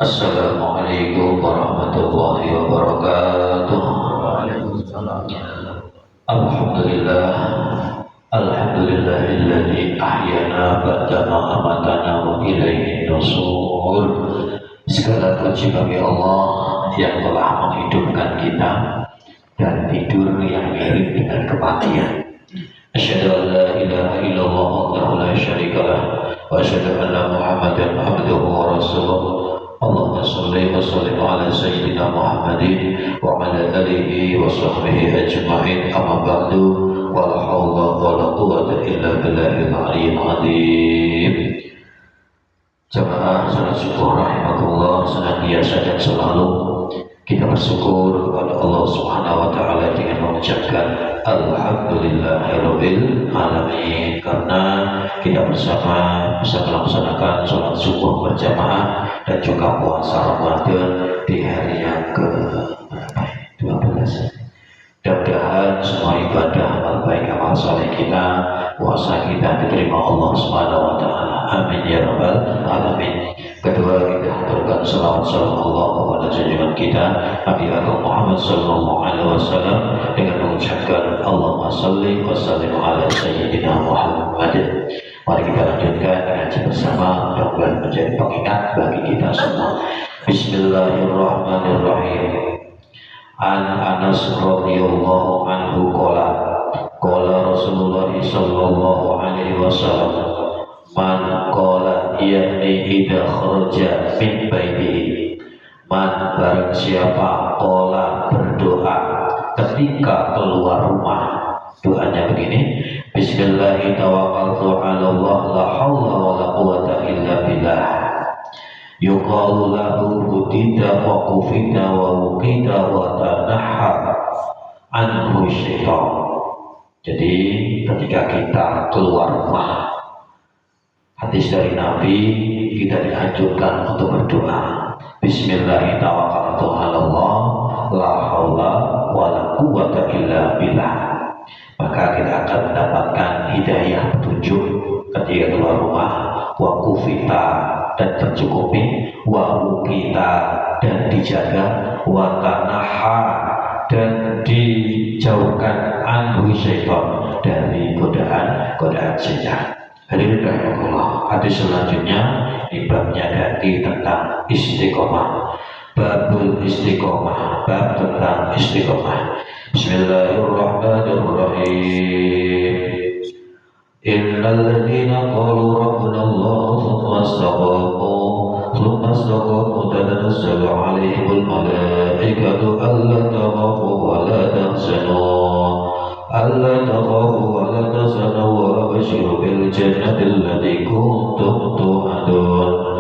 Assalamualaikum warahmatullahi wabarakatuh. Waalaikumsalam. Alhamdulillah. Alhamdulillahilladzi ahyana ba'dama amatana wa ilaihin nusur. Segala puji bagi Allah yang telah menghidupkan kita dan tidur yang mirip dengan kematian. Asyhadu an la ilaha illallah wahdahu la syarikalah wa asyhadu anna Muhammadan abduhu wa rasuluh. Allahumma shalli wa sallim ala sayyidina Muhammadin wa ala alihi wa sahbihi ajma'in, amma ba'du. Wala haula wala quwwata illa billahil aliyyil azim. Jamaah salat syukur rahimakumullah, senantiasa dan selalu kita bersyukur kepada Allah Subhanahu wa taala dengan mengucapkan alhamdulillahirabbil alamin, karena kita bersama bisa melaksanakan sholat subuh berjamaah dan juga puasa Ramadan di hari yang ke-12. Mudah-mudahan semua ibadah, amal baik, amal saleh kita, puasa kita diterima Allah Subhanahu wa taala. Amin ya rabbal alamin. Kedua, kita haturkan salawat salam Allah kepada junjungan kita Nabi Agung Muhammad sallallahu alaihi wasallam dengan mengucapkan Allahumma shalli wa sallim ala sayyidina Muhammad. Mari kita lanjutkan ngaji bersama, mudah-mudahan menjadi pengingat bagi kita semua. Bismillahirrahmanirrahim. An Anas radhiyallahu anhu qala Rasulullah sallallahu alaihi wasallam, man qala yakni idza kharaja min baitihi, man barang siapa qala berdoa ketika keluar rumah. Doanya begini, bismillahi tawakkaltu ala Allah la haula wala quwwata illa billah. Yuqalu lahu hudita wa kufita wa wuqita wa tanahha anhu syaitan. Jadi ketika kita keluar rumah, hadis dari Nabi, kita dianjurkan untuk berdoa, bismillahi tawakkaltu ala Allah la haula wala quwwata illa billah. Maka kita akan mendapatkan hidayah, petunjuk ketika keluar rumah. Wa kufita, dan tercukupi, wa wuqita, dan dijaga, wa tanaha, dan dijauhkan anhu syaitan, dari godaan setan. Hadirin rahimakumullah, hadis selanjutnya di babnya ganti tentang istiqomah. Babul istiqomah, bab tentang istiqomah. Bismillahirrahmanirrahim. Innal ladzina qalu rabbuna Allah thumma istaqamu tatanazzalu 'alaihimul malaikatu alla takhafu wa la tahzanu wa la tahzanu wa abshiru bil jannati allati kuntum tu'adun.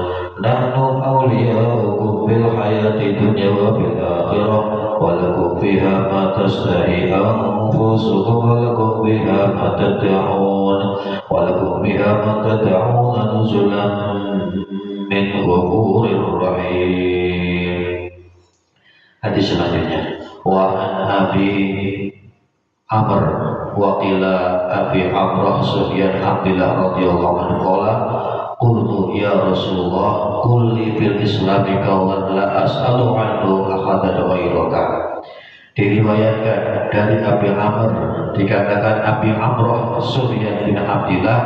Nahnu awliya'ukum fil hayati dunya wa fil akhirah wa lakum fiha ma tashtahi anfusukum wa lakum fiha ma tad'un wa lakum fiha ma tad'un nuzulan min ghafurir rahim. Hadis selanjutnya, wa an Abi Amr wa qila Abi Amrah Sufyan Abdillah radhiyallahu anhu qala qultu ya Rasulullah kulli fil islami qawlan la as'alu anhu ahadan ghairaka. Diriwayatkan dari Abi Amr, dikatakan Abi Amrah Sufyan bin Abdillah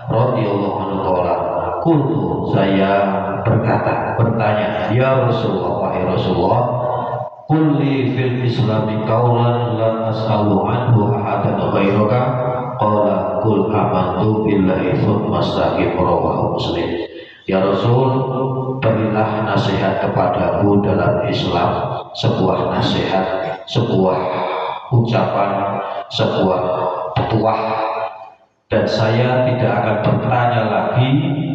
radhiyallahu anhu qala qultu, saya bertanya, ya Rasulullah, wahai Rasulullah, kulli fil islami qawlan la as'alu anhu ahadan ghairaka. Qala qul amantu billahi tsumma istaqim, rawahu Muslim. Ya Rasul, berilah nasihat kepadaku dalam Islam, sebuah nasihat, sebuah ucapan, sebuah petuah, dan saya tidak akan bertanya lagi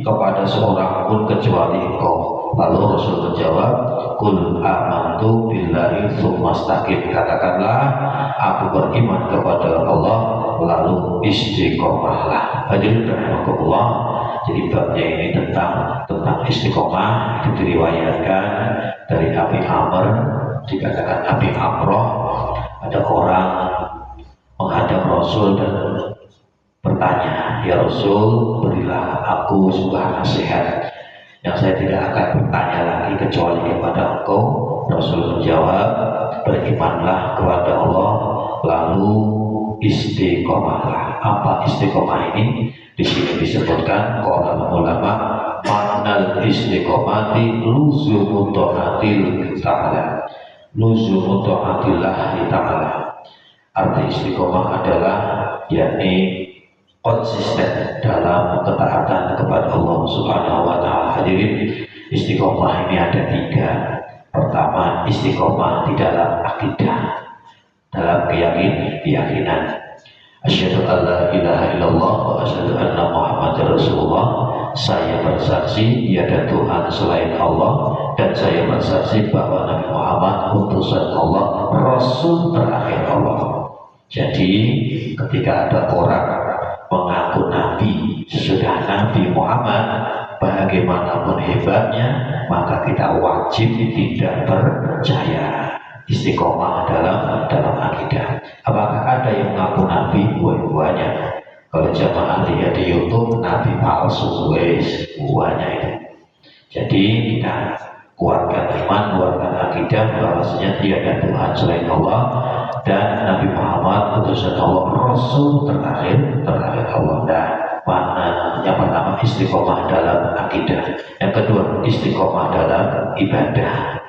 kepada seorang pun kecuali engkau. Lalu Rasul menjawab, qul amantu billahi tsumma istaqim, katakanlah aku beriman kepada Allah lalu istiqomahlah. Hadirin rahimakumullah, jadi babnya ini tentang istiqomah. Itu diriwayatkan dari Abi Amr, dikatakan Abi Amrah, ada orang menghadap Rasul dan bertanya, ya Rasul, berilah aku sebuah nasihat yang saya tidak akan bertanya lagi kecuali kepada Engkau. Rasul menjawab, berimanlah kepada Allah lalu istiqomahlah. Apa istiqomah ini? Di sini disebutkan qala ulama maknal istiqomati luzumu taatil ta'ala, luzumu taatillah ta'ala. Arti istiqomah adalah yakni konsisten dalam ketaatan kepada Allah Subhanahu wa taala. Hadirin, istiqomah ini ada 3. Pertama, istiqomah di dalam akidah, dalam keyakinan. Asyhadu an la ilaha illallah wa asyhadu anna Muhammadar Rasulullah. Saya bersaksi tiada Tuhan selain Allah, dan saya bersaksi bahwa Nabi Muhammad utusan Allah, Rasul terakhir Allah. Jadi ketika ada orang mengaku Nabi sesudah Nabi Muhammad, bagaimanapun hebatnya, maka kita wajib tidak percaya. Istiqomah dalam akidah. Apakah ada yang mengaku Nabi? Banyak. Kalau jamaah lihat di YouTube, Nabi palsu, banyak itu. Jadi kita kuatkan iman, kuatkan akidah bahwasanya tiada Tuhan selain Allah, dan Nabi Muhammad utusan Allah, Rasul terakhir Allah. Dan mana yang pertama istiqomah dalam akidah, yang kedua istiqomah dalam ibadah,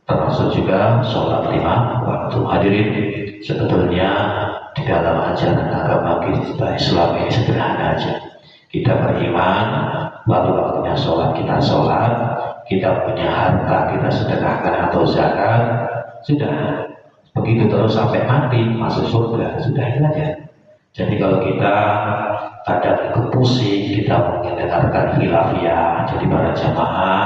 termasuk juga sholat 5 waktu. Hadirin, sebetulnya di dalam ajaran agama kita Islam ini sederhana aja. Kita beriman, lalu waktunya sholat kita sholat, kita punya harta kita sedekahkan atau zakat, sudah begitu terus sampai mati masuk surga, sudah itu aja. Jadi kalau kita kadang ikut pusing, kita mungkin dengarkan khilafiyah, jadi para jamaah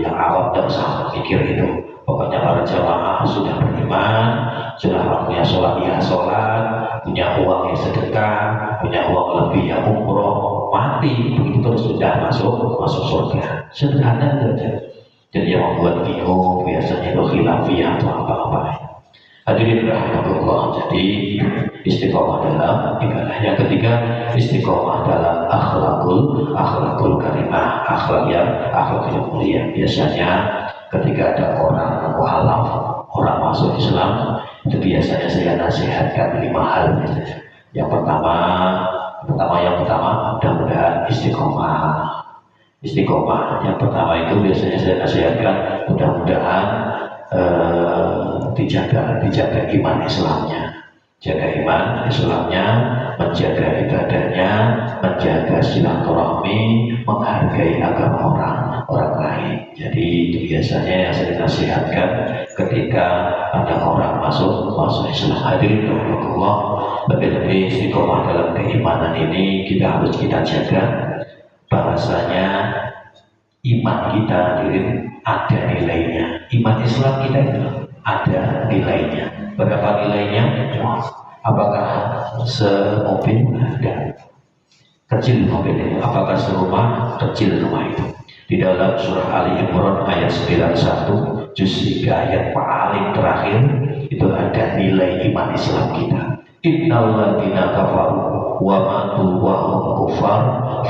yang awam tidak usah pikir itu. Pokoknya para jamaah sudah beriman, sudah waktunya sholat ya sholat, punya uang ya sedekah, punya uang lebih ya umroh, mati begitu terus sudah masuk surga. Sederhana itu aja. Jadi yang membuat bingung biasanya itu khilafiyah atau apa-apa. Hadirin rahmatullah, jadi istiqomah dalam ibadah. Yang ketiga, istiqomah dalam akhlakul karimah, akhlak yang mulia. Biasanya ketika ada orang mualaf, orang masuk Islam, itu biasanya saya nasihatkan 5 hal biasanya. Yang pertama mudah-mudahan istiqomah. Yang pertama itu biasanya saya nasihatkan mudah-mudahan dijaga iman Islamnya, jaga iman Islamnya, menjaga ibadahnya, menjaga silaturahmi, menghargai agama orang lain. Jadi itu biasanya yang saya nasihatkan ketika ada orang masuk Islam. Hadirin rahmatullah, lebih-lebih istiqomah dalam keimanan ini kita jaga bahwasanya iman kita hadirin ada nilainya. Iman Islam kita itu ada nilainya. Berapa nilainya? Apakah semobil? Tidak. Kecil mobil itu. Apakah serumah? Kecil rumah itu. Di dalam surah Ali Imran ayat 91 juz 3 ayat paling terakhir itu ada nilai iman Islam kita. Innal ladzina kafaru wa matu wa hum kufar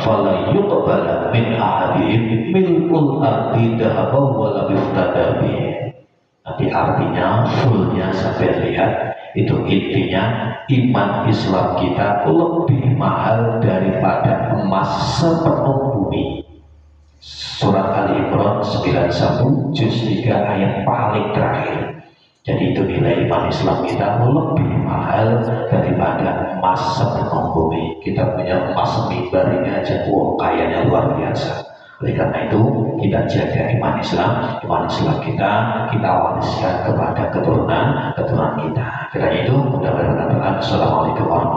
fala yuqbala min ahadihim milkul ardi dhahaban wa la yuftada bih. Nanti artinya fullnya sampai lihat, itu intinya iman Islam kita lebih mahal daripada emas sepenuh bumi. Surat Ali Imran 91 juz 3 ayat paling terakhir. Jadi itu nilai iman Islam kita lebih mahal daripada emas sepenuh bumi. Kita punya emas mimbar ini aja, kayanya luar biasa. Oleh karena itu kita jaga iman Islam kita wariskan kepada keturunan kita. Karena itu mudah-mudahan Assalamualaikum warahmatullahi wabarakatuh.